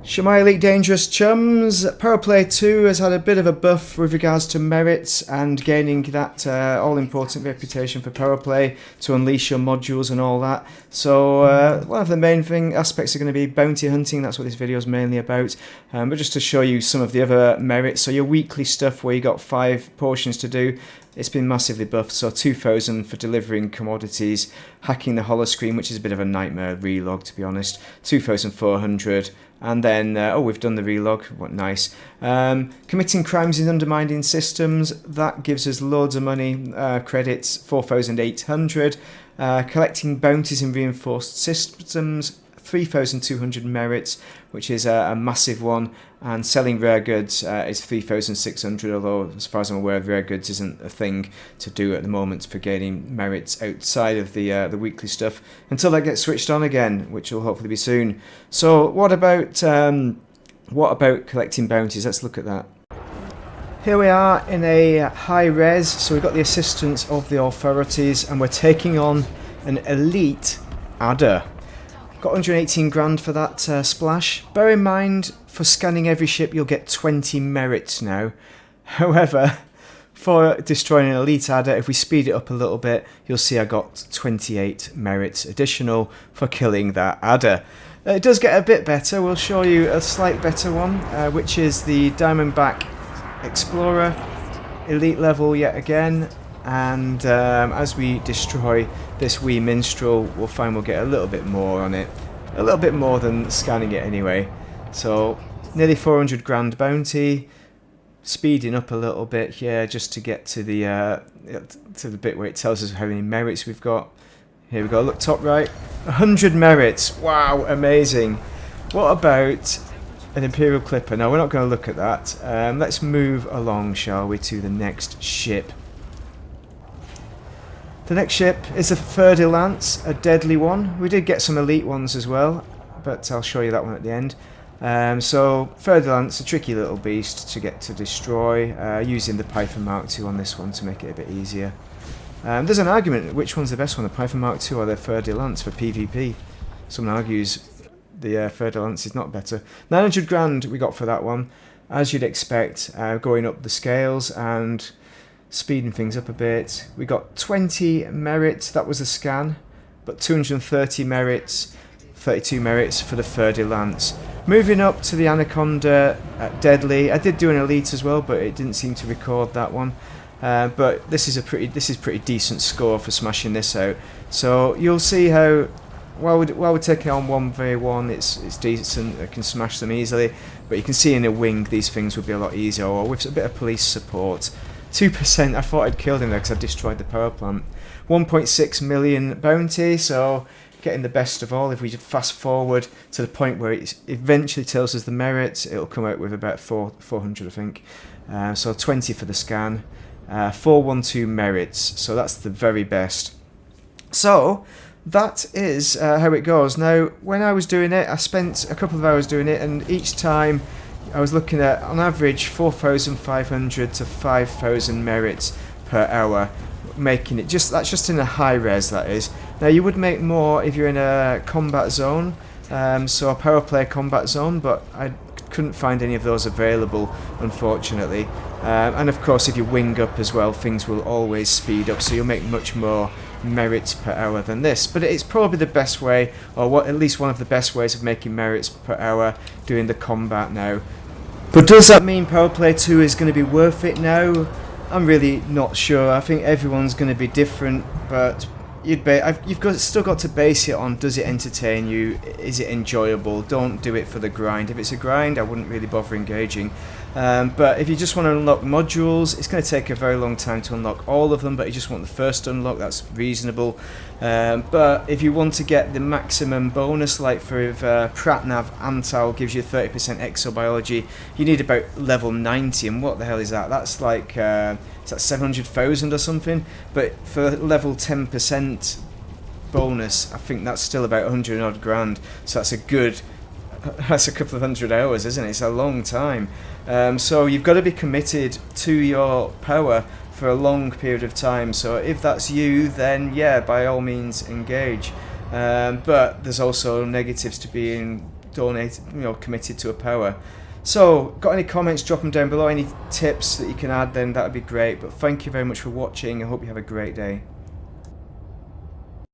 Shemai Elite Dangerous Chums, Powerplay 2 has had a bit of a buff with regards to merits and gaining that all-important reputation for Powerplay to unleash your modules and all that. So one of the main aspects are going to be bounty hunting, that's what this video is mainly about. But just to show you some of the other merits, so your weekly stuff where you got 5 portions to do, it's been massively buffed, so 2,000 for delivering commodities, hacking the holoscreen, which is a bit of a nightmare relog to be honest, 2,400, and then, we've done the relog, what nice. Committing crimes in undermining systems, that gives us loads of money, credits, 4,800. Collecting bounties in reinforced systems, 3,200 merits, which is a massive one, and selling rare goods is 3,600, although as far as I'm aware rare goods isn't a thing to do at the moment for gaining merits outside of the weekly stuff until that gets switched on again, which will hopefully be soon. So what about collecting bounties? Let's look at that. Here we are in a high res, so we've got the assistance of the authorities and we're taking on an elite adder. Got 118 grand for that splash. Bear in mind, for scanning every ship you'll get 20 merits now. However, for destroying an elite adder, if we speed it up a little bit, you'll see I got 28 merits additional for killing that adder. It does get a bit better. We'll show you a slight better one, which is the Diamondback Explorer, elite level yet again. And as we destroy this wee minstrel, we'll find we'll get a little bit more on it. A little bit more than scanning it anyway. So, nearly 400 grand bounty. Speeding up a little bit here just to get to the bit where it tells us how many merits we've got. Here we go, look top right. 100 merits. Wow, amazing. What about an Imperial Clipper? Now, we're not going to look at that. Let's move along, shall we, to the next ship. The next ship is a Fer-de Lance, a deadly one. We did get some elite ones as well, but I'll show you that one at the end. So, Fer-de Lance, a tricky little beast to get to destroy, using the Python Mark II on this one to make it a bit easier. There's an argument which one's the best one, the Python Mark II or the Fer-de Lance for PvP. Someone argues the Fer-de Lance is not better. 900 grand we got for that one, as you'd expect, going up the scales and speeding things up a bit. We got 20 merits, that was a scan, but 230 merits, 32 merits for the Fer-de Lance. Moving up to the Anaconda Deadly. I did do an elite as well, but it didn't seem to record that one. But this is pretty decent score for smashing this out. So you'll see how while we're taking on 1v1, it's decent. I can smash them easily, but you can see in a wing these things would be a lot easier, or with a bit of police support. 2%, I thought I'd killed him there because I destroyed the power plant. 1.6 million bounty, so getting the best of all. If we fast forward to the point where it eventually tells us the merits, it'll come out with about 400, I think. So 20 for the scan, 412 merits, so that's the very best. So that is how it goes. Now, when I was doing it, I spent a couple of hours doing it, and each time I was looking at, on average, 4,500 to 5,000 merits per hour, making it that's just in a high res, that is. Now, you would make more if you're in a combat zone, so a power play combat zone, but I couldn't find any of those available, unfortunately. And of course, if you wing up as well, things will always speed up, so you'll make much more merits per hour than this. But it's probably the best way, or at least one of the best ways of making merits per hour, doing the combat now. But does that mean Powerplay 2 is going to be worth it now? I'm really not sure. I think everyone's going to be different, but you've still got to base it on, does it entertain you, is it enjoyable? Don't do it for the grind. If it's a grind, I wouldn't really bother engaging. But if you just want to unlock modules, it's going to take a very long time to unlock all of them, but you just want the first unlock, that's reasonable. But if you want to get the maximum bonus, like for Pratnav Antal gives you 30% exobiology, you need about level 90, and what the hell is that? That's like, is that 700,000 or something? But for level 10% bonus, I think that's still about 100 odd grand, so that's a couple of hundred hours, isn't it? It's a long time. So you've got to be committed to your power for a long period of time. So if that's you, then yeah, by all means engage. But there's also negatives to being donated, committed to a power. So, got any comments, drop them down below. Any tips that you can add, then that would be great. But thank you very much for watching. I hope you have a great day.